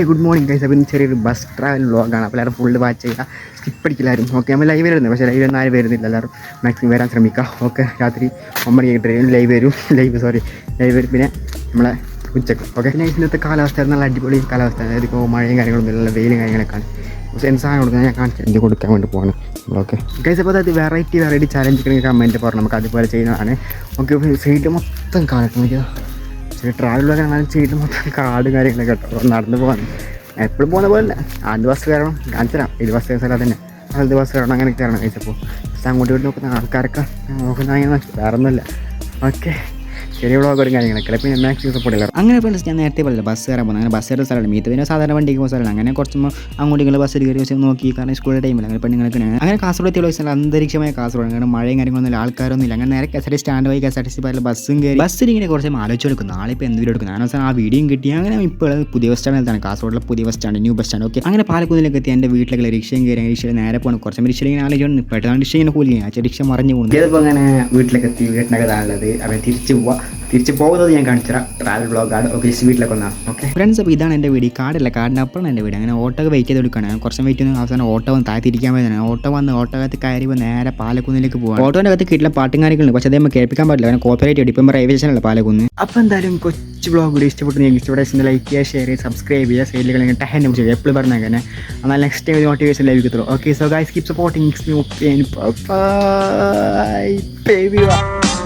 Good morning guys. അപ്പം ചെറിയൊരു bus travel വ്ളോഗാണ്. അപ്പോൾ എല്ലാവരും ഫുള്ള് വാച്ച് ചെയ്യുക, സ്കിപ്പ് അടിക്കില്ലായിരുന്നു. ഓക്കെ, നമ്മൾ ലൈവ് വരുന്നത്, പക്ഷേ ലൈവ് ഒന്നും ആരും വരുന്നില്ല. എല്ലാവരും മാക്സിമം വരാൻ ശ്രമിക്കുക. ഓക്കെ, രാത്രി 9 മണിക്ക് ലൈവ് വരും. ലൈവ് വരും. പിന്നെ നമ്മളെ ഉച്ചക്ക്. ഓക്കെ, പിന്നെ ഇന്നത്തെ കാലാവസ്ഥ നല്ല അടിപൊളി കാലാവസ്ഥ. അതായത് ഇപ്പോൾ മഴയും കാര്യങ്ങളൊന്നും ഇല്ല, വെയിലും കാര്യങ്ങളൊക്കെയാണ്. പക്ഷേ എന്ത് സാധനം കൊടുക്കുന്നത് ഞാൻ കാണിച്ചു എനിക്ക് കൊടുക്കാൻ വേണ്ടി പോവാണ്. ഓക്കെ ഗൈസ്, അപ്പോൾ അതായത് വെറൈറ്റി ചലഞ്ച് കമൻറ്റ് പറഞ്ഞു, നമുക്ക് അതുപോലെ ചെയ്യുന്നതാണ്. ഓക്കെ, സൈഡ് മൊത്തം കാലത്ത് നോക്കിയാൽ ട്രാവൽ അങ്ങനെ സൈഡ് മൊത്തം കാടും കാര്യങ്ങളൊക്കെ കേട്ടോ. നടന്ന് പോകാൻ എപ്പോഴും പോകുന്ന പോലെ ആദ്യ ബസ് കയറണം, കാണിച്ചു തരാം. ഇത് ബസ് സ്ഥലം തന്നെ ആദ്യ ബസ് കയറണം, അങ്ങനെ കയറണം കഴിച്ചപ്പോൾ. പക്ഷേ അങ്ങോട്ട് ഇങ്ങോട്ട് നോക്കുന്ന ആൾക്കാരൊക്കെ നോക്കുന്ന വേറെ ഒന്നുമില്ല. ഓക്കെ, ചെറിയ വ്ളോഗും കാര്യങ്ങളൊക്കെ പിന്നെ മാക്സിമം സപ്പോർട്ട് ചെയ്യാം. അങ്ങനെ ഫ്രണ്ട്സ്, ഞാൻ നേരത്തെ പറഞ്ഞില്ല ബസ് കയറാൻ പോകുന്നത്. അങ്ങനെ ബസ് കയറുന്ന സ്ഥലമാണ് മീറ്റ്, പിന്നെ സാധാരണ വണ്ടിക്ക് പോകുന്ന സ്ഥലമാണ്. അങ്ങനെ കുറച്ച് അങ്ങോട്ട് ഇങ്ങനെ ബസ്സിൽ കയറി വെച്ച് നോക്കി, കാരണം സ്കൂളിൻ്റെ ടൈമിൽ അങ്ങനെ പെണ്ണുങ്ങൾക്ക് അങ്ങനെ കാസർഗോഡ് എത്തിയുള്ള സ്ഥലം അന്തരീക്ഷമായ കാസർഗോഡ്. അങ്ങനെ മഴയും കാര്യങ്ങളൊന്നും ആൾക്കാരൊന്നും ഇല്ല. അങ്ങനെ നേരെ KSRTC സ്റ്റാൻഡ് പോയി KSRTC പാരിൽ ബസ്സും കയറി ബസ്സിൽ ഇങ്ങനെ കുറച്ച് ആലോചിച്ച് കൊടുക്കും, നാളെ ഇപ്പോൾ എന്ത് വീഡിയോ എടുക്കും. ഞാൻ അവസാനം ആ വീഡിയോ കിട്ടി. അങ്ങനെ ഇപ്പോൾ പുതിയ ബസ് സ്റ്റാൻഡിലാണ്, കാസർഗോഡിലെ പുതിയ bus stand, new bus stand. Okay, അങ്ങനെ പാലക്കുന്നിലേക്ക് എത്തി. എൻ്റെ വീട്ടിലേക്ക് റിക്ഷയും കയറി. റിക്ഷയിൽ നേരെ പോകണം. കുറച്ച് റിക്ഷയിൽ ഇങ്ങനെ ആലോചിച്ചു പെട്ടെന്ന് റിക്ഷ ഇങ്ങനെ കൂലി റിക്ഷ മറിഞ്ഞു പോകുന്നു. ഇതിപ്പോൾ അങ്ങനെ വീട്ടിലേക്ക് എത്തി. വീട്ടിനൊക്കെ താഴെ അവൻ തിരിച്ച് പോകുന്നത് ഞാൻ കാണിച്ചു തരാം. ട്രാവൽ വ്ളോഗാണ്. ഓക്കെ, വീട്ടിലേക്ക് വന്നാൽ ഓക്കെ ഫ്രണ്ട്സ്. അപ്പോൾ ഇതാണ് എൻ്റെ വീട്. കാടില്ല, കാടിൻ്റെ അപ്പുറമാണ് എൻ്റെ വീട്. അങ്ങനെ ഓട്ടോ വെയിറ്റ് ചെയ്ത് കൊടുക്കുകയാണ്. കുറച്ച് വെയിറ്റ് ചെയ്യുന്ന അവസാനം ഓട്ടോ വന്ന് താഴെ തിരിക്കാൻ പറ്റുന്നത്. ഓട്ടോകത്ത് കയറി നേരെ പാലക്കുന്നിലേക്ക് പോകാം. ഓട്ടോൻ്റെ അകത്ത് കിട്ടില്ല പാട്ടും കാര്യങ്ങളുണ്ട്, പക്ഷേ അതേ കേൾപ്പിക്കാൻ പറ്റില്ല. അങ്ങനെ കോപ്പറേറ്റ് ആയിട്ട് ഇപ്പം റെയിൽവേ സ്റ്റേഷനല്ല പാലക്കുന്ന്. അപ്പോൾ എന്തായാലും കൊച്ചു വ്ളോഗ് കൂടി ഇഷ്ടപ്പെട്ടു. നിങ്ങൾക്ക് ഇഷ്ടപ്പെട്ട ലൈക്ക് ചെയ്യുക, ഷെയർ ചെയ്യുക, സബ്സ്ക്രൈബ് ചെയ്യുക. സൈഡിൽ നിങ്ങൾ ടാൻ ചെയ്യുക എപ്പോഴും പറഞ്ഞാൽ അങ്ങനെ. എന്നാൽ നെക്സ്റ്റ് ടൈം മോട്ടിവേഷൻ ലഭിക്കത്തുള്ളൂ. Okay, so guys keep supporting me. Bye by.